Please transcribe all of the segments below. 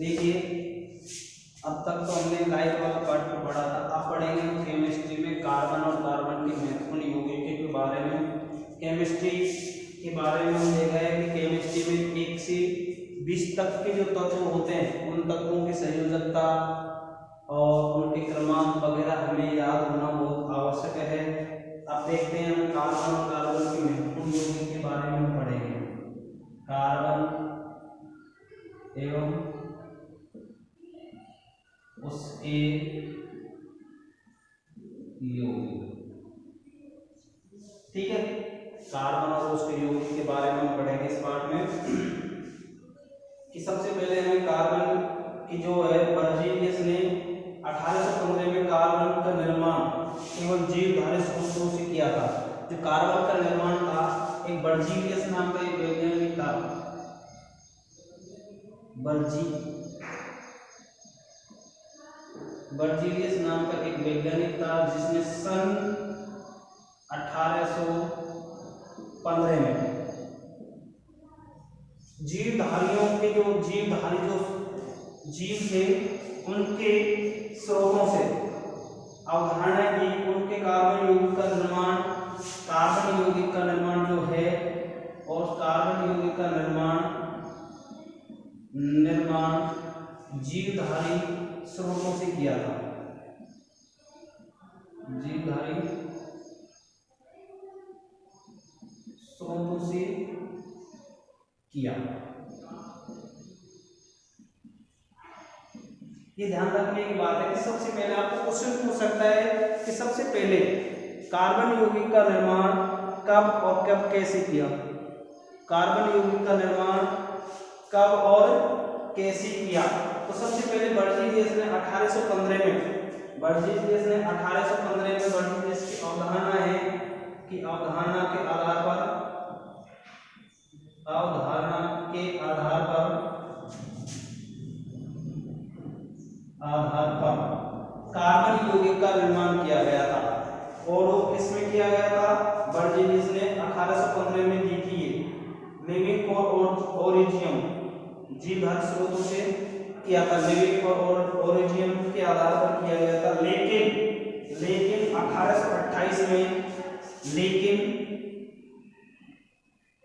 देखिए अब तक तो हमने लाइफ वाला पार्ट में पढ़ा था, अब पढ़ेंगे केमिस्ट्री में कार्बन और कार्बन के महत्वपूर्ण यौगिकों के बारे में। केमिस्ट्री के बारे में हम देखा है कि केमिस्ट्री में 1 से 20 तक के जो तत्व होते हैं उन तत्वों की संयोजकता और उनके क्रमांक वगैरह हमें याद होना बहुत आवश्यक है। अब देखते हैं हम कार्बन और कार्बन के महत्वपूर्ण यौगिक के बारे में पढ़ेंगे। कार्बन एवं उसके यौगिक, ठीक है। कार्बन और उसके यौगिक के बारे में हम पढ़ेंगे इस पार्ट में कि सबसे पहले हमें कार्बन की जो है बर्जीलियस ने 1815 में कार्बन का निर्माण केवल जीवधारी स्रोतों से किया था। जो कार्बन का निर्माण था एक बर्जीलियस नाम का एक वैज्ञानिक था, बर्जीलियस नाम का एक वैज्ञानिक था जिसने सन 1815 में जीवधारियों के जो जीव थे उनके स्रोतों से अवधारणा की, उनके कार्बन यौगिक का निर्माण जो है और कार्बन यौगिक का निर्माण जीवधारी स्रोतों से किया था। जीवधारी स्रोतों से किया, ये ध्यान रखने की बात है कि सबसे पहले आपको क्वेश्चन पूछ सकता है कि सबसे पहले कार्बन यौगिक का निर्माण कब और कब कैसे किया। कार्बन यौगिक का निर्माण कब और कैसे किया, तो सबसे पहले बर्जीलियस ने 1815 में बर्जीलियस की अवधारणा है कि अवधारणा के आधार पर कार्बन यौगिक का निर्माण किया गया था। और वो किसमें किया गया था, बर्जीलियस ने 1815 में दी थी लिविंग ओरिजियम जीवधारी स्रोतों से किया था। लिविंग ओरिजियम के आधार पर किया गया था। लेकिन 1828 में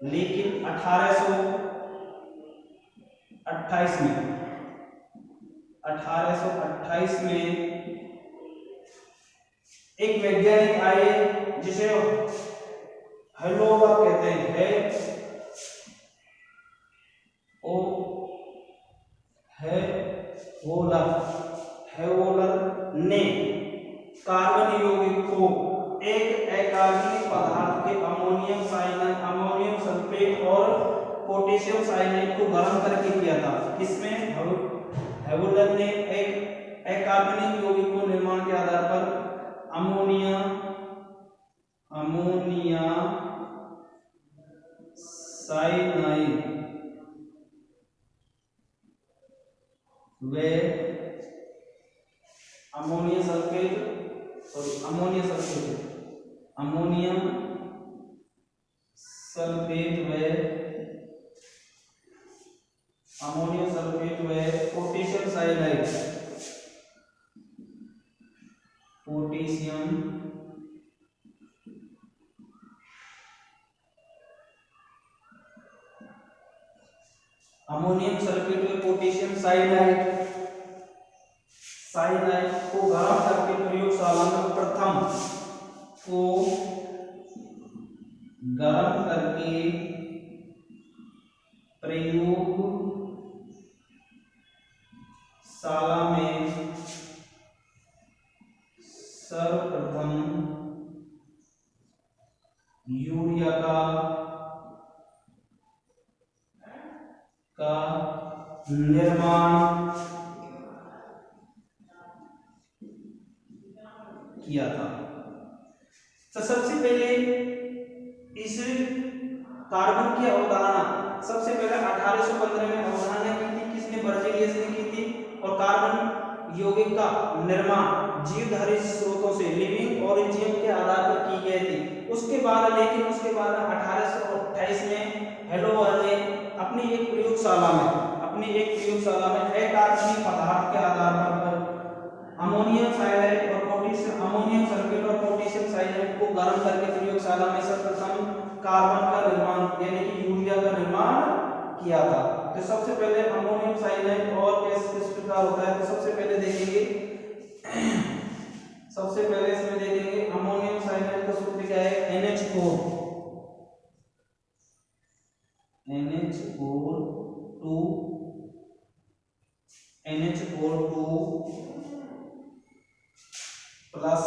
लेकिन 1828 में एक वैज्ञानिक आए जिसे हेलोवा कहते हैं, हेवोलर ने कार्बन यौगिक को एक अकार्बनिक पदार्थ के अमोनियम सल्फेट और पोटेशियम साइनाइड को गर्म करके किया था। इसमें हेवोलर ने एक अकार्बनिक यौगिक को निर्माण के आधार पर अमोनिया साइनाइड वे अमोनियम सल्फेट व पोटेशियम साइनाइड अमोनियम सल्फेट व पोटेशियम साइनाइड को गर्म करके प्रयोगशाला में सर्वप्रथम यूरिया का निर्माण किया था। तो सबसे पहले इस कार्बन की अवधारणा सबसे पहले 1815 में अवधारणा की थी, किसने, बर्जीलियस ने की थी। और कार्बन यौगिक का निर्माण जीवधारी स्रोतों से लिविंग ओरिजियम के आधार पर की गई थी। उसके बाद 1828 में हेलोवर ने अपनी एक प्रयोगशाला में एक सबसे पहले अमोनियम साइनाइड और किस प्रकार होता है, तो सबसे पहले देखेंगे, सबसे पहले इसमें देखेंगे अमोनियम साइनाइड का सूत्र क्या है, NH4 plus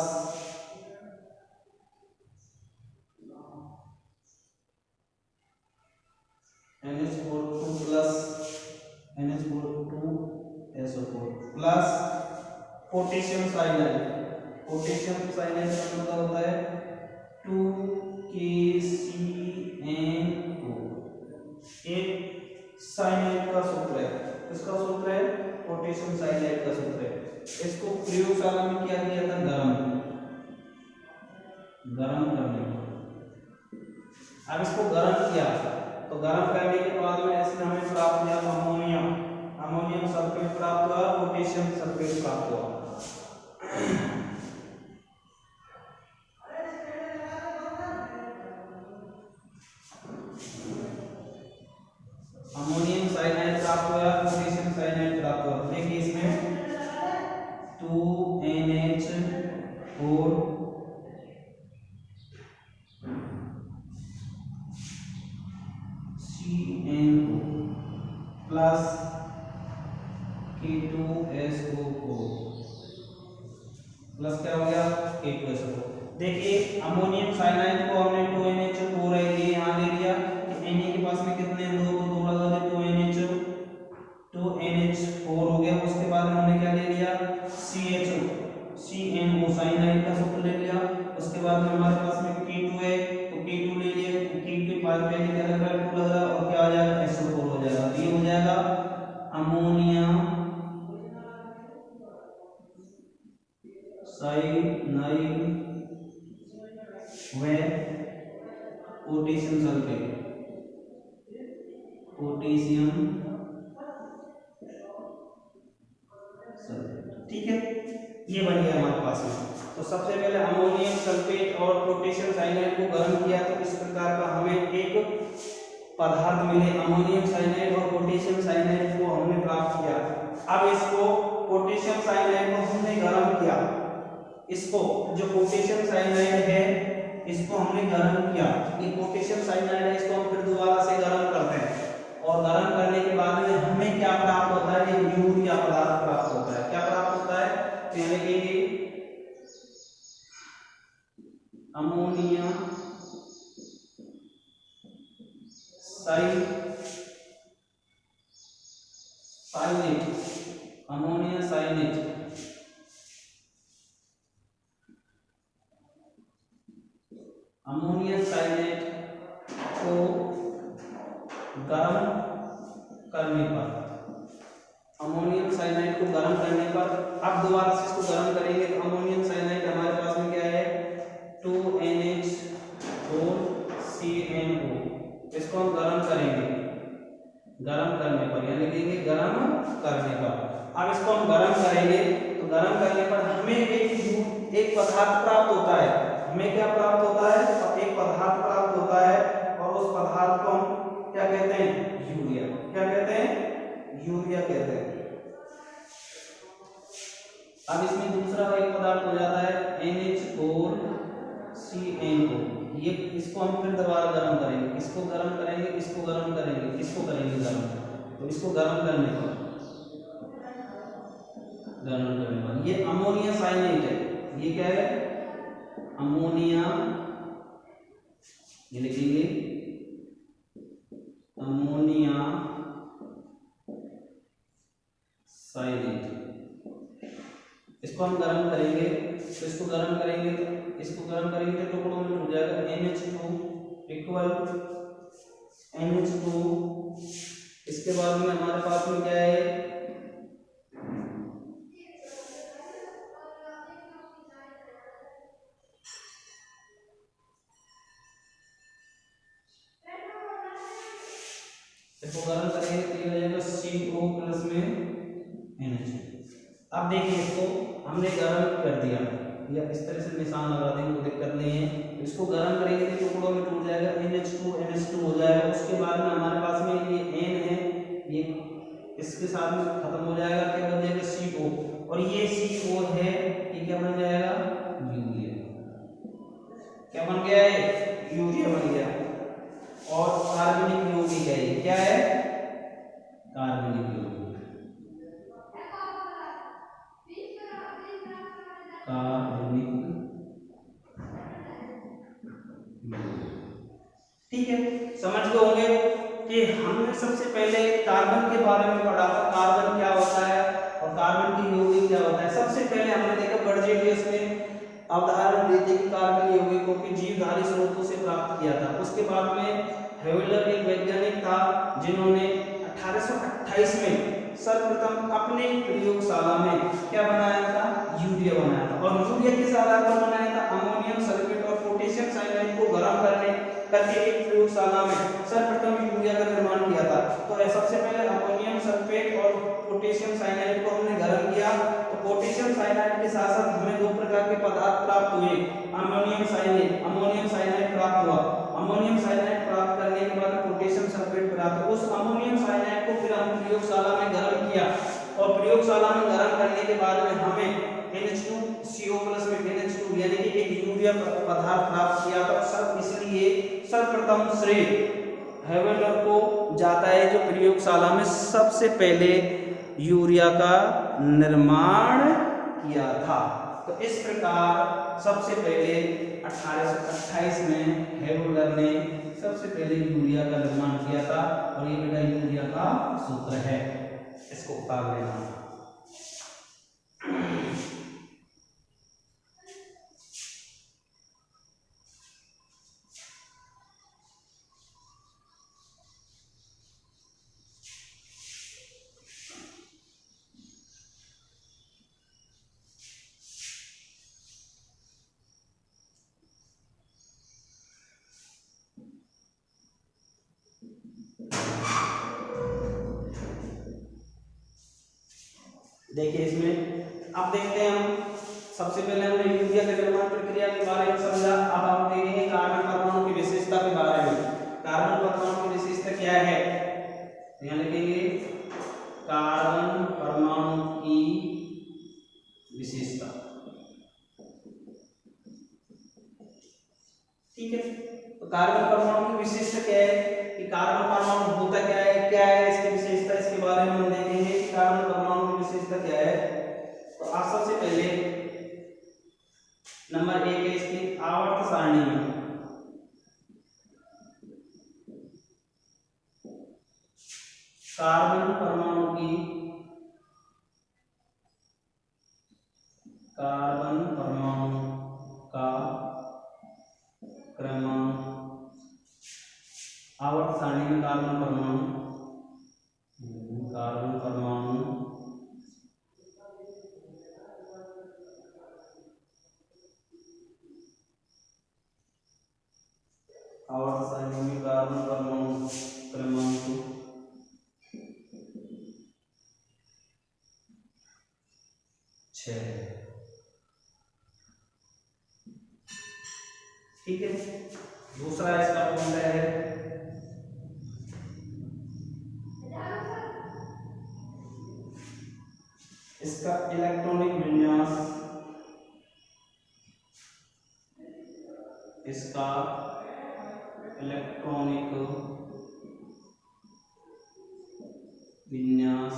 NH4 plus potassium cyanide. Potassium cyanide का मतलब होता है 2KCnO। एक साइनाइड का सूत्र है, इसका सूत्र है पोटेशियम साइनाइड का सूत्र है। इसको प्रयोगशाला में क्या किया था, गरम करने को। अब इसको गरम किया, तो गरम करने के बाद में इसमें हमें प्राप्त हुआ अमोनियम सल्फेट प्राप्त हुआ, पोटेशियम सल्फेट प्राप्त हुआ। अमोनियम साइनाइड प्राप्त हुआ, पोटेशियम साइनाइड प्राप्त हुआ। देखिए इसमें 2NH4 CnO plus K2SO4 plus क्या हो गया, K2SO4। देखिए अमोनियम साइनाइड को हमने 2NH4 है ये यहाँ ले लिया, Na के पास में कितने हैं, दो लगा दे, 2NH4 हो गया। उसके बाद हमने क्या ले लिया, CnO साइनाइड का सूत्र ले लिया। उसके बाद में हमारे पास में K2 है, तो K2 ले लिया, K2 के बाद पहले क्या लग रहा है, 2 लग रहा है, और क्या आ जाएगा, SO4 हो जाएगा। ये हो जाएगा अमोनिया साइनाइड व पोटेशियम सल्फेट, ठीक है, ये बन गया हमारे पास में। तो सबसे पहले अमोनियम सल्फेट और पोटेशियम साइनाइड को गर्म किया, तो इस प्रकार का हमें एक पदार्थ मिले, अमोनियम साइनाइड और पोटेशियम साइनाइड को हमने प्राप्त किया। अब इसको पोटेशियम साइनाइड को हमने गर्म किया, इसको जो पोटेशियम साइनाइड है इसको हमने गर्म किया, ये पोटेशियम साइनाइड है, इसको हम फिर दोबारा से गर्म करते हैं, और गर्म करने के बाद में हमें क्या प्राप्त होता है, ये यूरिया पदार्थ प्राप्त होता है। क्या प्राप्त होता है, पहले के अमोनिया साइनेट, अमोनिया साइनेट को गर्म करने पर, अमोनियम साइनाइड को गर्म करने पर, अब दोबारा से इसको गर्म करेंगे, तो अमोनियम साइनाइड हमारे पास में क्या है, 2NH4CnO। इसको हम गर्म करेंगे, गर्म करने पर, यानी लिखेंगे गर्म करने पर। अब इसको हम गर्म करेंगे, तो गर्म करने पर हमें एक पदार्थ प्राप्त होता है। हमें क्या प्राप्त होता है, एक पदार्थ प्राप्त होता है, और उस पदार्थ को हम क्या कहते हैं, यूरिया। क्या कहते हैं, यूरिया कहते हैं। अब इसमें दूसरा एक पदार्थ हो जाता है NH4CnO। ये इसको हम फिर दोबारा गर्म करेंगे, इसको गर्म करेंगे, इसको गर्म करेंगे, इसको करेंगे गर्म, तो इसको गर्म करने पर, ये अमोनिया साइनाइड है। ये क्या है, अमोनिया, ये लिखेंगे अमोनिया साइनाइड। इसको हम गर्म करेंगे, तो इसको गर्म करेंगे, तो इसको गर्म करेंगे तो टुकड़ों में टूट जाएगा, NH2 इक्वल NH2। इसके बाद में हमारे पास में क्या है, इसको गर्म करेंगे तो ये हो जाएगा CO प्लस में NH। अब देखिए इसको हमने गर्म कर दिया, या इस तरह से निशान लगा देंगे, कोई दिक्कत नहीं है। इसको गर्म करेंगे तो टुकड़ों में टूट जाएगा, NH2 NH2 हो जाएगा। उसके बाद में हमारे पास में ये N है, ये इसके साथ में खत्म हो जाएगा, क्या बन जाएगा CO, और ये CO है, ये क्या बन जाएगा यूरिया। क्या बन गया है यूरिया बन गया। और कार्बनिक यौगिक है, ये क्या है कार्बनिक यौगिक, कार्बनिक। ठीक है, समझ गए होंगे कि हमने सबसे पहले कार्बन के बारे में पढ़ा था, कार्बन क्या होता है और कार्बन की यौगिक क्या होता है। सबसे पहले हमने देखा बर्जेलियस ने अवधारणा दी थी कि कार्बन यौगिकों की जीवधारी स्रोतों से प्राप्त किया था। उसके बाद में हेवलर एक वैज्ञानिक था जिन्होंने 1828 में सर्वप्रथम अपने प्रयोगशाला में क्या बनाया था यूरिया बनाया था। और यूरिया किस आधार पर बनाया था, अमोनियम सल्फेट और पोटेशियम साइनाइड को गर्म करके एक प्रयोगशाला में सर्वप्रथम यूरिया का निर्माण किया था। तो सबसे पहले अमोनियम सल्फेट और पोटेशियम साइनाइड को हमने गर्म किया। तो पोटेशियम साइनाइड के साथ साथ हमें दो प्रकार के पदार्थ प्राप्त हुए, अमोनियम साइनाइड प्राप्त हुआ। अमोनियम साइनाइड प्राप्त करने के बाद पोटेशियम सल्फेट प्राप्त हुआ। उस अमोनियम साइनाइड को फिर हम प्रयोगशाला में गर्म किया और प्रयोगशाला में गर्म करने के बाद में हमें NH2CO+ में NH2 यानी कि एक यूरिया पदार्थ प्राप्त किया था। सब इसलिए सर्वप्रथम श्रेय हेवलर को जाता है जो प्रयोगशाला में सबसे पहले यूरिया का निर्माण किया था। तो इस प्रकार सबसे पहले 1828 में हेवलर ने सबसे पहले यूरिया का निर्माण किया था। और ये बेटा यूरिया का सूत्र है, इसको उतार लेना। देखिए इसमें अब देखते हैं हम, सबसे पहले हमने यूरिया के निर्माण प्रक्रिया के बारे में समझा। अब हम देखेंगे कार्बन परमाणु की विशेषता के बारे में। कार्बन परमाणु की विशेषता क्या है, यहाँ लिखेंगे कार्बन परमाणु की विशेषता। ठीक है, तो कार्बन परमाणु की विशेषता क्या है कि कार्बन परमाणु होता क्या है इसकी विशेषता, इसके बारे में हम देखेंगे। कार्बन परमाणु की विशेषता क्या है, तो आप सबसे पहले नंबर 1 है इसकी आवर्त सारणी में कार्बन परमाणु की कार्बन परमाणु का क्रमांक, आवर्त सारणी में कार्बन परमाणु आवर्त सारणी में कार्बन परमाणु क्रमांक 6। ठीक है, दूसरा इसका पॉइंट है इसका इलेक्ट्रॉनिक विन्यास, इसका इलेक्ट्रॉनिक विन्यास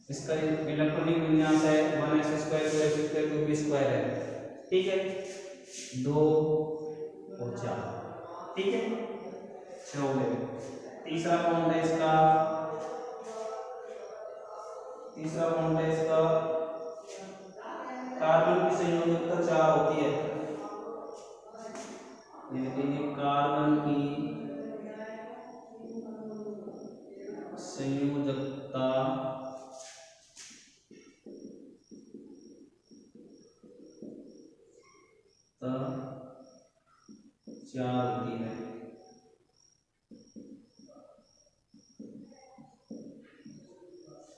इसका इलेक्ट्रॉनिक विन्यास है 1s² 2p² है। ठीक है, 2 और 4। ठीक है, 6 हो गए। तीसरा पॉइंट है इसका कार्बन की संयोजकता 4 होती है, यानी कार्बन की संयोजकता 4 होती है।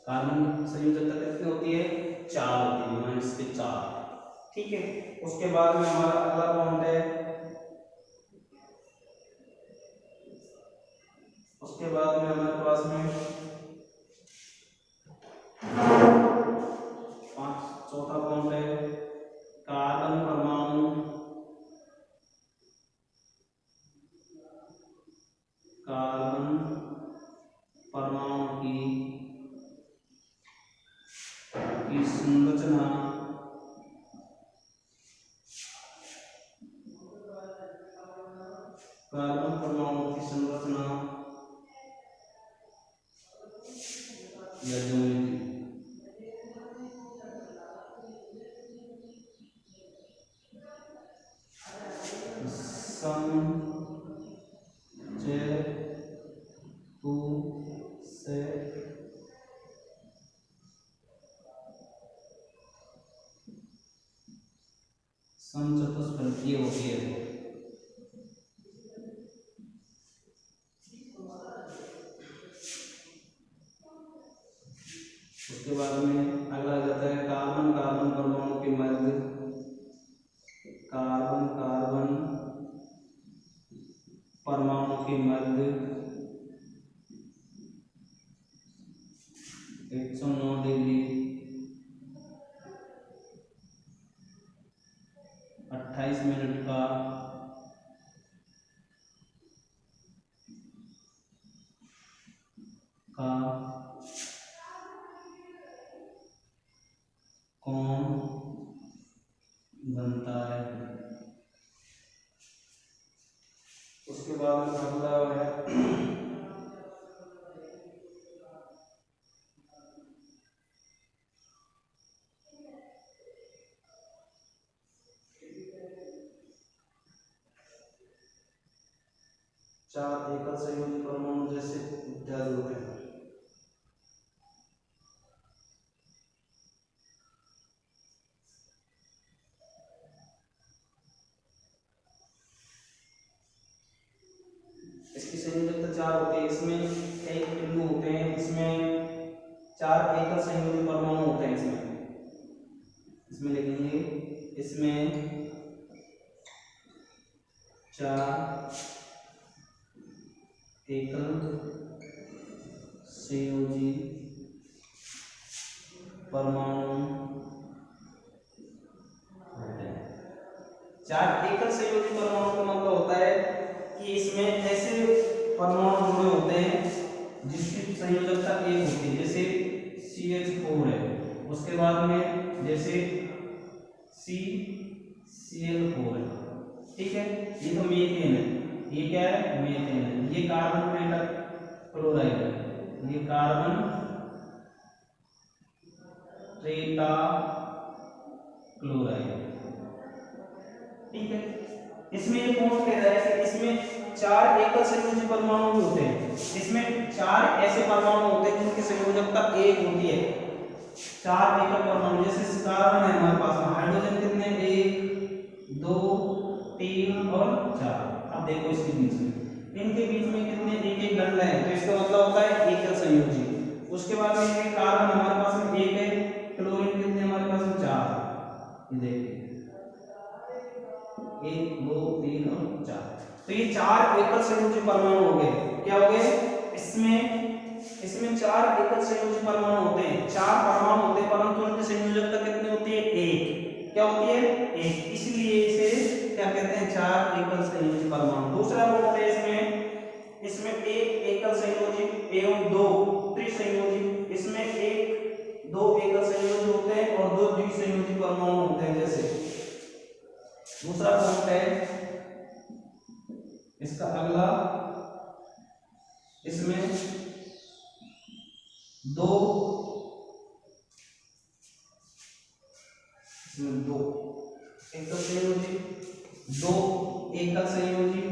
कार्बन संयोजकता कितनी होती है 4 होती है, -4। ठीक है, उसके बाद में हमारा अगला बॉन्ड है, उसके बाद में हमारे पास में चौथा बॉन्ड है कार्बन परमाणु, कार्बन परमाणु की संरचना कार्बन परमाणु की संरचना या ज्योमेट्री, से समचतुष्फलकीय होती है। उसके बाद में अगला जाता है कार्बन कार्बन परमाणु के मध्य, कार्बन कार्बन परमाणु के मध्य 109 डिग्री 28 मिनट का कोण बनता है। उसके बाद अगला है चार एकल संयोजी परमाणु जैसे इत्यादि होते हैं। इसकी संयोजकता 4 होती है, इसमें कई बिंदु होते हैं, इसमें 4 एकल संयोजी परमाणु होते हैं। इसमें लिखेंगे, इसमें 4 एकल संयोजी परमाणु होते हैं। 4 एकल संयोजी परमाणु का मतलब होता है कि इसमें ऐसे परमाणु जुड़े होते हैं जिसकी संयोजकता 1 होती है, जैसे CH4 है, उसके बाद में जैसे CCl4 है। ठीक है, ये तो मीथेन है, ये क्या है, मीथेन है। ये कार्बन टेट्राक्लोराइड है, ये कार्बन टेट्राक्लोराइड। ठीक है, इसमें ये कौन कह रहा है कि इसमें 4 एकल संयोजी परमाणु भी होते हैं, इसमें 4 ऐसे परमाणु होते हैं जिनकी संयोजकता 1 होती है। 4 एकल परमाणु, जैसे कार्बन है हमारे पास में, हाइड्रोजन कितने, 1 2 3 और 4। अब देखो इसके बीच में, इनके बीच में कितने, एक दंड है, तो इसका मतलब होता है एकल संयोजी। उसके बाद में कार्बन हमारे पास में 1 है, क्लोरीन कितने हमारे पास में 4, ये देखिए 1 2 3 और 4। तो ये 4 एकल संयोजी परमाणु हो गए। क्या हो गए, इसमें 4 एकल संयोजी परमाणु होते हैं, 4 परमाणु होते हैं, परंतु उनकी संयोजकता कितनी होती है, 1। क्या होती है, 1। इसलिए इसे क्या कहते हैं, 4 एकल संयोजी परमाणु। दूसरा बॉन्ड है इसमें 1 एकल संयोजी एवं 2 त्रिसंयोजी, इसमें 1 2 एकल संयोजी होते हैं और 2 द्विसंयोजी परमाणु होते हैं। जैसे दूसरा बॉन्ड है इसका अगला, इसमें 2 एकल संयोजी, 2 एकल संयोजी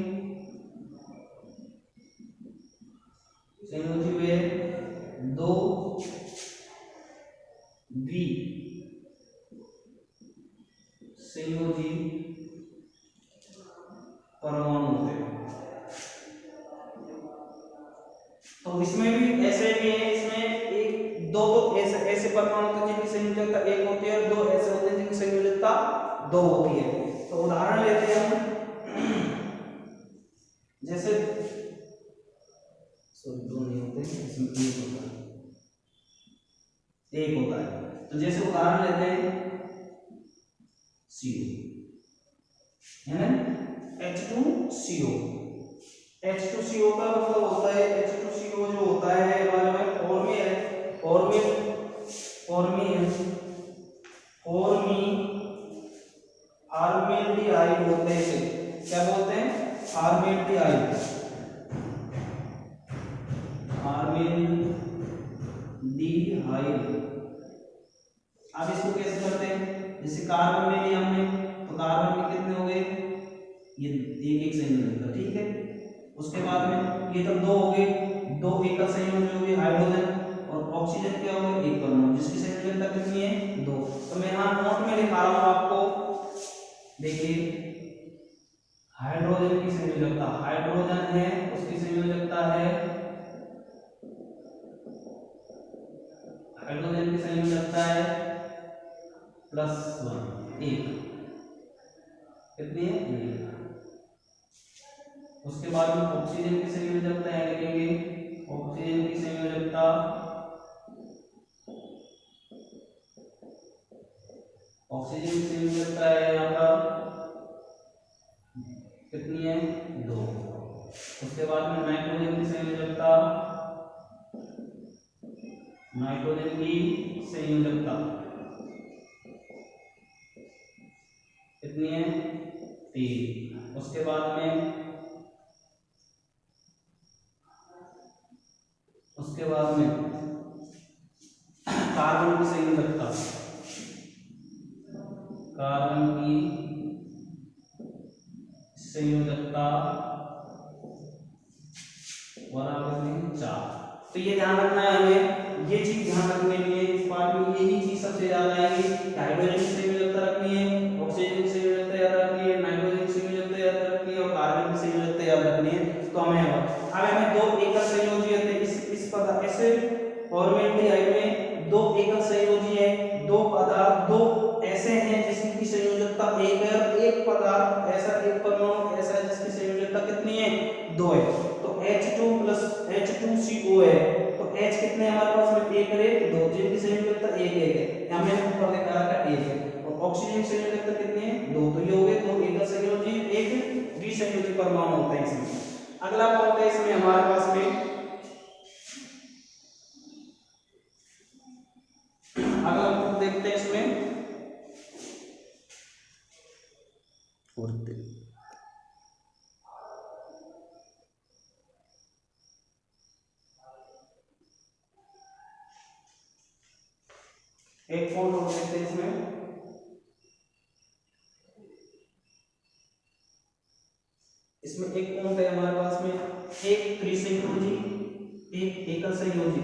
वे 2 द्विसंयोजी परमाणु होते हैं। तो इसमें भी ऐसे भी है, इसमें 1 2 ऐसे परमाणु होते हैं जिनकी संयोजकता 1 होती है और 2 ऐसे होते हैं जिनकी संयोजकता 2 होती है। तो उदाहरण लेते हैं हम, जैसे सॉरी 2 नहीं होते, इसमें 1 होता है, 1 होता है। तो जैसे उदाहरण लेते हैं CO है H2CO। H2CO का मतलब होता है, H2CO जो होता है हमारे में फॉर्मेल्डिहाइड बोलते हैं इसे। क्या बोलते हैं? फॉर्मेल्डिहाइड। अब इसको कैसे करते हैं? जैसे कार्बन ले लिया हमने, तो कार्बन के कितने हो गए? ये एक संयोजकता, ठीक है। उसके बाद में ये तब 2 हो गए, 2 एकल संयोजक हो गए हाइड्रोजन, और ऑक्सीजन क्या हो गया? एक परमाणु, जिसकी संयोजकता कितनी है? 2। तो मैं यहाँ नोट में लिखा रहा हूँ आपको, देखिए हाइड्रोजन की संयोजकता, हाइड्रोजन है उसकी संयोजकता है, हाइड्रोजन की संयोजकता है +1, 1। कितनी है? 1। उसके बाद में ऑक्सीजन की संयोजकता है, लिखेंगे ऑक्सीजन की संयोजकता है यहाँ पर कितनी है? 2। उसके बाद में नाइट्रोजन की संयोजकता कितनी है? 3। उसके बाद में कार्बन की संयोजकता, बराबर में 4। तो ये ध्यान रखना है हमें, ये चीज ध्यान रखने के लिए इस पार्ट में यही चीज सबसे ज्यादा आएगी। हाइड्रोजन की संयोजकता रखनी है, ऑक्सीजन की संयोजकता याद रखनी है, नाइट्रोजन की संयोजकता याद रखनी है और कार्बन की संयोजकता याद रखनी है। तो हमें 2 एकल संयोजी होते हैं इस पदार्थ, ऐसे फॉर्मेल्डिहाइड में 2 एकल संयोजी है, 2 पदार्थ 2 ऐसे हैं जिसकी संयोजकता 1 है, और एक पदार्थ ऐसा, एक परमाणु ऐसा है जिसकी संयोजकता कितनी है? 2 है। तो H2 + H2CO है, तो H कितने हमारे पास में? 1 है 2, जिनकी संयोजकता 1 है, यहाँ मैंने ऊपर लिखा रखा 1 है। और ऑक्सीजन की संयोजकता कितनी है? 2। तो ये हो गए 2 एकल संयोजी, एक द्विसंयोजी परमाणु होता है इसमें। अगला पॉइंट है इसमें हमारे पास में, अगला पॉइंट देखते हैं इसमें, एक पॉइंट और देखते हैं इसमें। इसमें एक पॉइंट है हमारे पास में, एक त्रिसंयोजी, एक एकल संयोजी।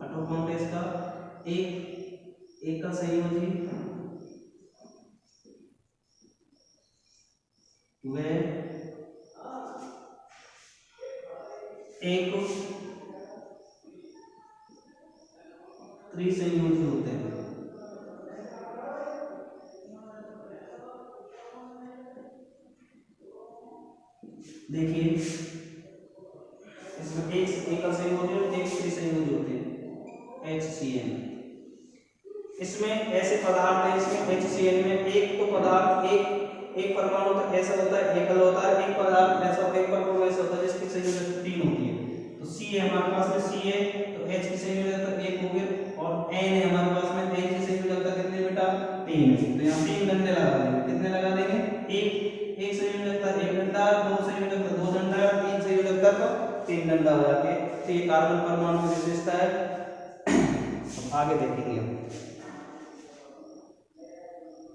अटो पॉइंट है इसका, एक एकल संयोजी व एक त्रिसंयोजी होते हैं। देखिए इसमें एक एकल संयोजी और एक त्रिसंयोजी होते हैं, HCN। इसमें ऐसे पदार्थ है, इसमें HCN में एक तो पदार्थ एक परमाणु तो ऐसा होता है, एकल होता है, एक पदार्थ ऐसा होता है, एक परमाणु ऐसा होता है जिसकी संयोजकता 3 होती है। तो C है हमारे पास में, C है तो H की संयोजकता 1 हो गई, और N है हमारे पास में, N की संयोजकता कितनी बेटा? 3 है। तो यहाँ 3 डंडे लगा देंगे। कितने लगा देंगे? एक संयोजकता 1 डंडा, 2 संयोजकता 2 डंडा, 3 संयोजकता तो 3 डंडा हो जाती है। तो ये कार्बन परमाणु की विशेषता है। आगे देखेंगे।